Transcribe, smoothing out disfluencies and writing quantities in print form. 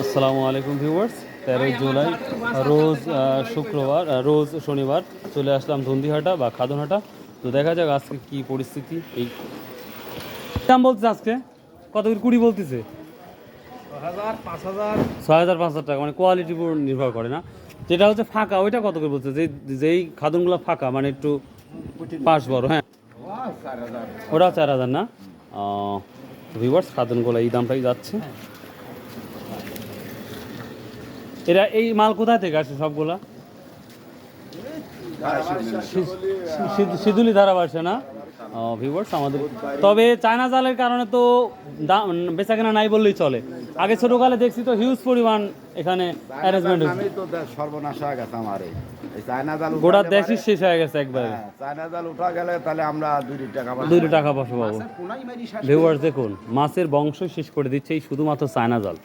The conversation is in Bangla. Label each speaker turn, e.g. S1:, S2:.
S1: আসসালামু আলাইকুম ভিউয়ার্স। 13 জুলাই রোজ শনিবার চলে আসলাম ধন্দিহাটা বা খাদনহাটা। তো দেখা যাক আজকে কি পরিস্থিতি। এই দাম বলতেছে আজকে কত করে? 20 বলতেছে। 6,000-5,000 টাকা, মানে কোয়ালিটির উপর নির্ভর করে না। যেটা হচ্ছে ফাঁকা ওইটা কত করে বলছে? যেই খাদনগুলো ফাঁকা মানে একটু পাশ বড়, হ্যাঁ ওটা 4,000 না? ভিউয়ার্স খাদনগুলো এই দামটাই যাচ্ছে। এরা এই মাল কোথায় থেকে আসে সবগুলা? সিধুলি ধারা আসে না? ভিউয়ার্স আমাদের, তবে চায়না জালের কারণে তো দাম বেচা কেনা নাই বললেই চলে। আগে ছোটকালে দেখছি তো হিউজ পরিমাণ এখানে অ্যারেঞ্জমেন্ট হয়েছে।
S2: সর্বনাশ হয়ে গেছে আমার এই চায়না জাল
S1: গোটা দেশই শেষ হয়ে গেছে একবারে।
S2: চায়না জাল উঠা গেলে তাহলে আমরা
S1: 2 টাকা পয়সা পাবো। ভিউয়ার্স দেখুন, মাছের বংশ শেষ করে দিচ্ছে এই শুধুমাত্র চায়না জাল।